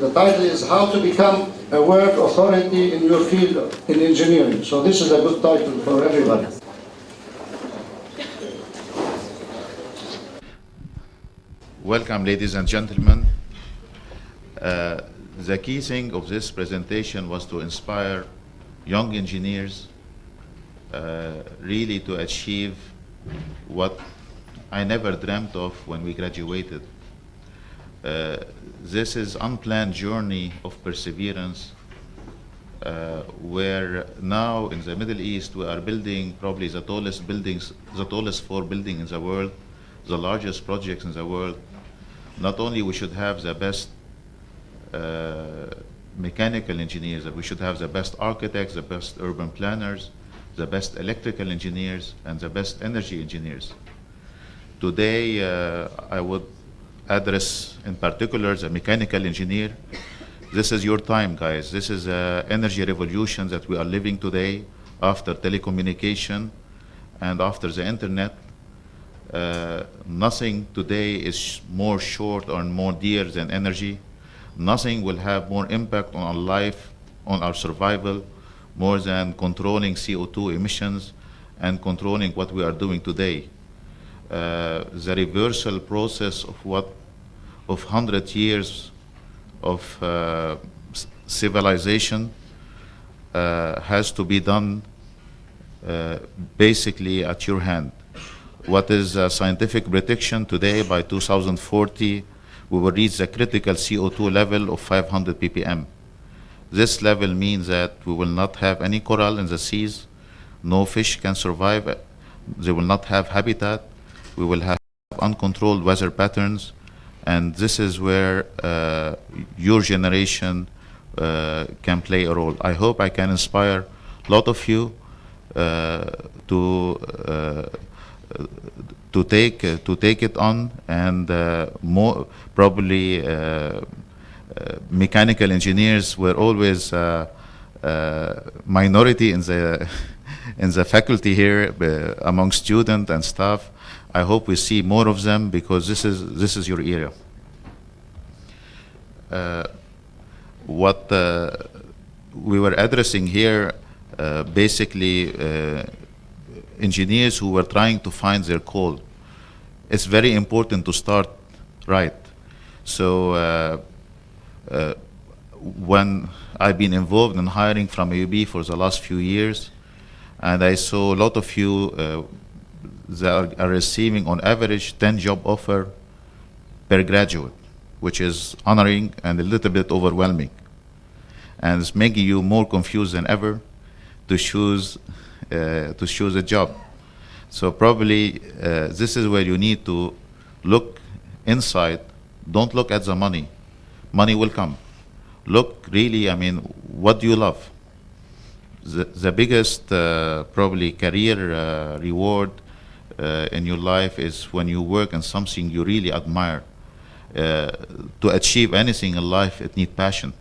The title is How to Become a World Authority in Your Field in Engineering. So this is a good title for everybody. Welcome, ladies and gentlemen. The key thing of this presentation was to inspire young engineers really to achieve what I never dreamt of when we graduated. This is unplanned journey of perseverance where now in the Middle East we are building probably the tallest buildings, the tallest 4 buildings in the world, the largest projects in the world. Not only we should have the best mechanical engineers, we should have the best architects, the best urban planners, the best electrical engineers, and the best energy engineers. Today, I would address in particular the mechanical engineer. This is your time, guys. This is an energy revolution that we are living today after telecommunication and after the internet. Nothing today is more short or more dear than energy. Nothing will have more impact on our life, on our survival, more than controlling CO2 emissions and controlling what we are doing today. The reversal process of 100 years of civilization has to be done basically at your hand. What is scientific prediction today? By 2040, we will reach the critical CO2 level of 500 ppm. This level means that we will not have any coral in the seas, no fish can survive, they will not have habitat, we will have uncontrolled weather patterns, and this is where your generation can play a role. I hope I can inspire a lot of you to take it on, and more probably mechanical engineers were always minority in the faculty here among students and staff. I hope we see more of them because this is your era. What we were addressing here, basically engineers who were trying to find their call. It's very important to start right. So when I've been involved in hiring from AUB for the last few years, and I saw a lot of you that are receiving on average 10 job offer per graduate, which is honoring and a little bit overwhelming. And it's making you more confused than ever to choose a job. So probably this is where you need to look inside. Don't look at the money. Money will come. Look really, I mean, what do you love? The biggest probably career reward in your life is when you work in something you really admire. To achieve anything in life, it needs passion.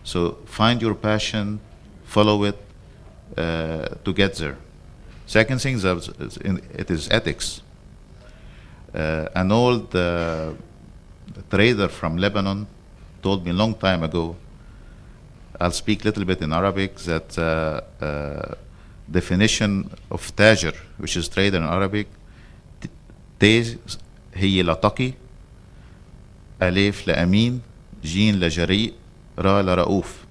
So find your passion, follow it to get there. Second thing, it is ethics. An old trader from Lebanon told me a long time ago, I'll speak a little bit in Arabic, that definition of تاجر, which is trader in Arabic, ت هي لتقي، ألف لأمين، جين لجريء، را لرؤوف.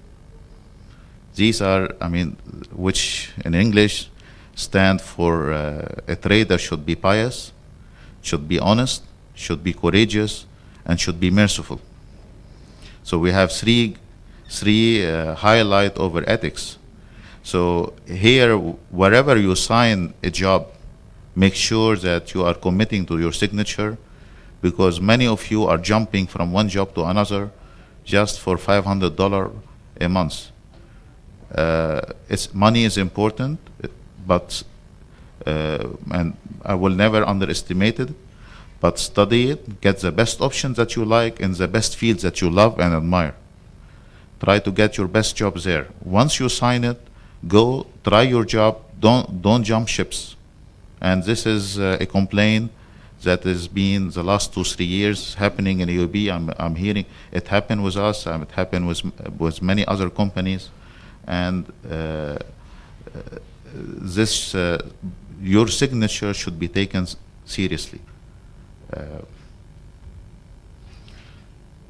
These are, I mean, which in English stand for a trader should be pious, should be honest, should be courageous, and should be merciful. So we have three highlight over ethics. So here, wherever you sign a job, make sure that you are committing to your signature, because many of you are jumping from one job to another just for $500 a month. Money is important, but and I will never underestimate it, but study it, get the best options that you like in the best fields that you love and admire. Try to get your best job there. Once you sign it, go try your job, don't jump ships. And this is a complaint that has been the last 2-3 years happening in UAB. I'm hearing it happened with us, and it happened with many other companies, and this your signature should be taken seriously.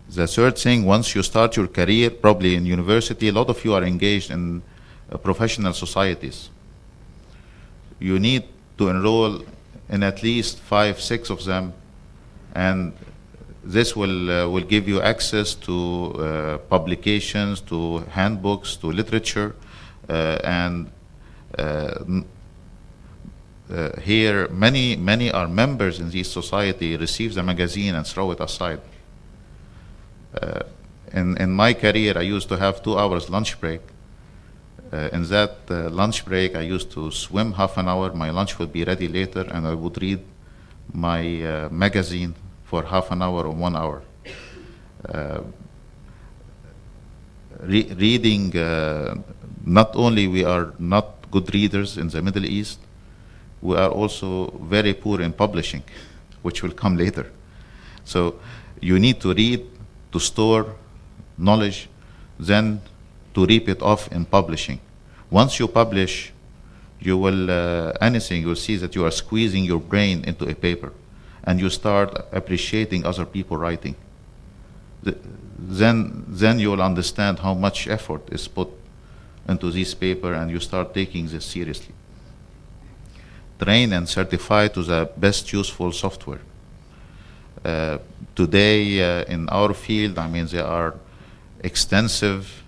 The third thing, once you start your career, probably in university, a lot of you are engaged in professional societies. You need to enroll in at least 5-6 of them, and this will give you access to publications, to handbooks, to literature, and here many are members in this society, receive the magazine and throw it aside. In my career, I used to have 2 hours lunch break. In that lunch break, I used to swim half an hour. My lunch would be ready later, and I would read my magazine for half an hour or 1 hour. Reading, not only we are not good readers in the Middle East, we are also very poor in publishing, which will come later. So you need to read, to store knowledge, then to reap it off in publishing. Once you publish, you will, anything, you'll see that you are squeezing your brain into a paper, and you start appreciating other people writing. Then you will understand how much effort is put into this paper, and you start taking this seriously. Train and certify to the best useful software. Today, in our field, I mean, there are extensive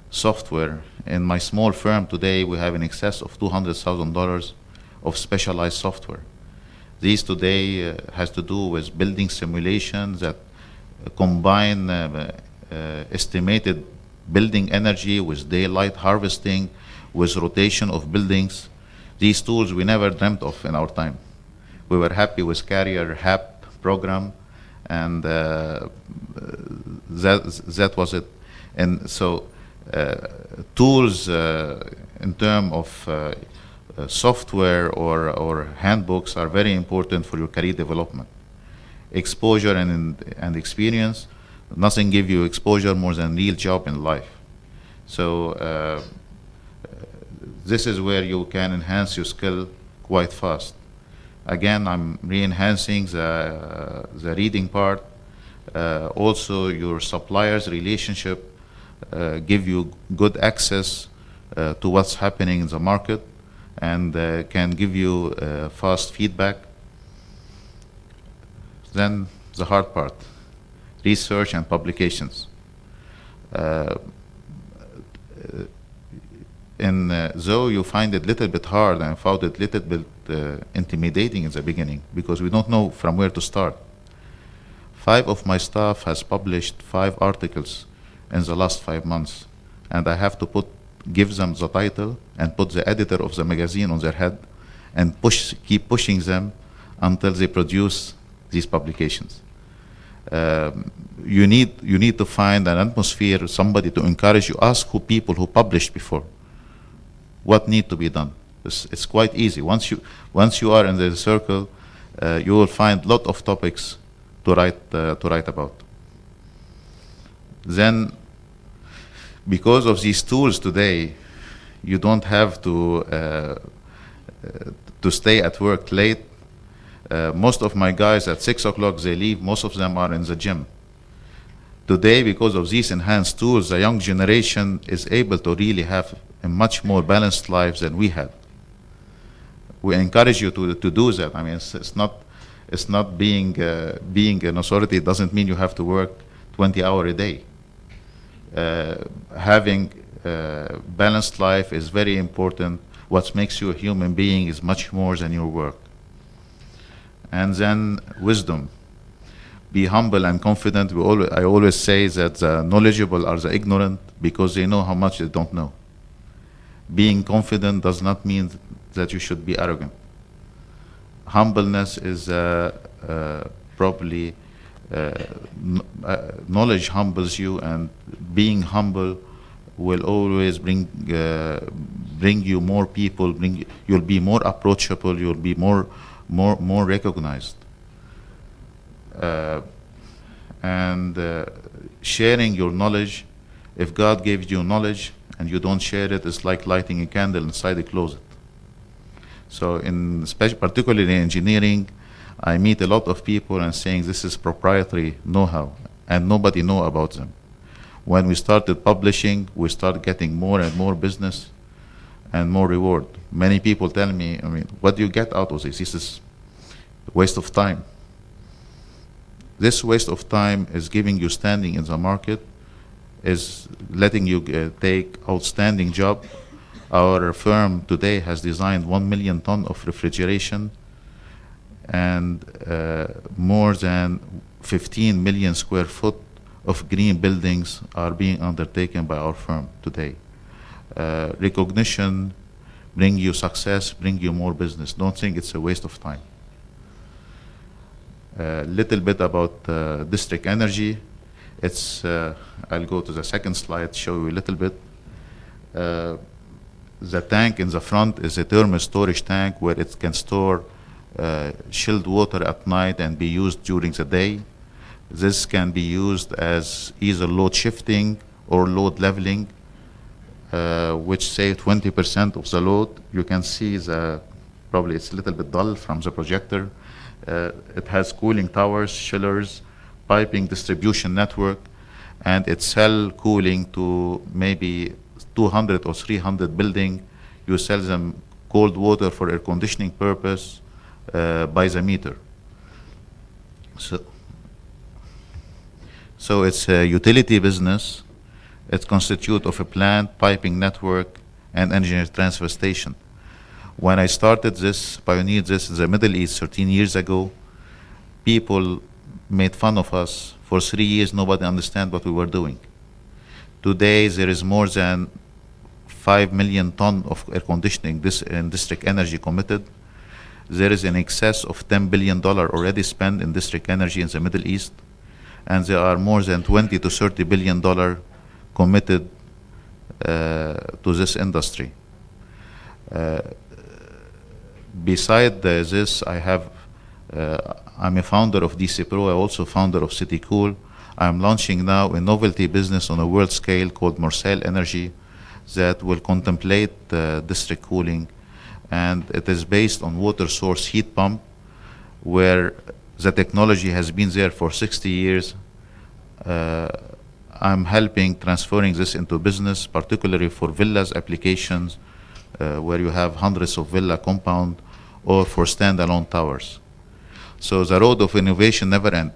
software. In my small firm today, we have in excess of $200,000 of specialized software. These today has to do with building simulations that combine estimated building energy with daylight harvesting, with rotation of buildings. These tools we never dreamt of in our time. We were happy with Carrier HAP program, and that was it. And so tools in terms of software or handbooks are very important for your career development. Exposure and experience, nothing gives you exposure more than real job in life. So this is where you can enhance your skill quite fast. Again, I'm re-enhancing the reading part. Also, your suppliers' relationship give you good access to what's happening in the market, and can give you fast feedback. Then the hard part, research and publications. Though you find it a little bit hard, and found it a little bit intimidating in the beginning, because we don't know from where to start. 5 of my staff has published 5 articles in the last 5 months, and I have to give them the title and put the editor of the magazine on their head, and keep pushing them until they produce these publications. You need to find an atmosphere, somebody to encourage you. Ask people who published before what need to be done. It's quite easy. Once you are in the circle, you will find a lot of topics to write about. Then, because of these tools today, you don't have to stay at work late. Most of my guys at 6 o'clock, they leave. Most of them are in the gym. Today, because of these enhanced tools, the young generation is able to really have a much more balanced life than we had. We encourage you to do that. I mean, it's not being an authority. It doesn't mean you have to work 20 hours a day. Having a balanced life is very important. What makes you a human being is much more than your work. And then wisdom. Be humble and confident. I always say that the knowledgeable are the ignorant, because they know how much they don't know. Being confident does not mean that you should be arrogant. Humbleness is probably knowledge humbles you, and being humble will always bring you more people. You'll be more approachable. You'll be more recognized. uh, and sharing your knowledge. If God gives you knowledge and you don't share it, it's like lighting a candle inside a closet. So particularly in engineering, I meet a lot of people and saying this is proprietary know-how and nobody know about them. When we started publishing, we started getting more and more business and more reward. Many people tell me, what do you get out of this? This is a waste of time. This waste of time is giving you standing in the market, is letting you take outstanding job. Our firm today has designed 1 million ton of refrigeration and more than 15 million square foot of green buildings are being undertaken by our firm today. Recognition bring you success, bring you more business. Don't think it's a waste of time. Little bit about district energy. It's I'll go to the second slide, show you a little bit. The tank in the front is a thermal storage tank where it can store chilled water at night and be used during the day. This can be used as either load shifting or load leveling, which save 20% of the load. You can see probably it's a little bit dull from the projector. It has cooling towers, chillers, piping distribution network, and it sell cooling to maybe 200 or 300 building. You sell them cold water for air conditioning purpose by the meter. So it's a utility business. It constitutes of a plant, piping network, and engineer transfer station. When I started this, pioneered this in the Middle East 13 years ago, people made fun of us. For 3 years, nobody understand what we were doing. Today, there is more than 5 million ton of air conditioning in district energy committed. There is in excess of $10 billion already spent in district energy in the Middle East. And there are more than 20 to $30 billion committed to this industry. Beside this, I'm a founder of DC Pro. I'm also founder of City Cool. I'm launching now a novelty business on a world scale called Marcel Energy that will contemplate district cooling. And it is based on water source heat pump, where the technology has been there for 60 years. I'm helping transferring this into business, particularly for villas applications, where you have hundreds of villa compound, or for standalone towers. So the road of innovation never ends.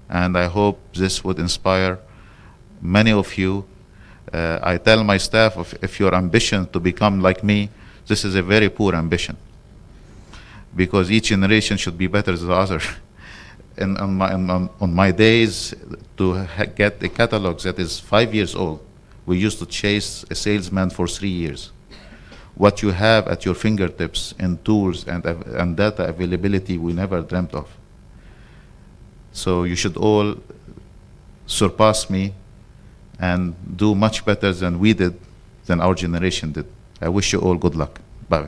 And I hope this would inspire many of you. I tell my staff, if your ambition to become like me, this is a very poor ambition, because each generation should be better than the other. And on my days, to get a catalog that is 5 years old, we used to chase a salesman for 3 years. What you have at your fingertips in tools and data availability, we never dreamt of. So you should all surpass me and do much better than we did, than our generation did. I wish you all good luck. Bye.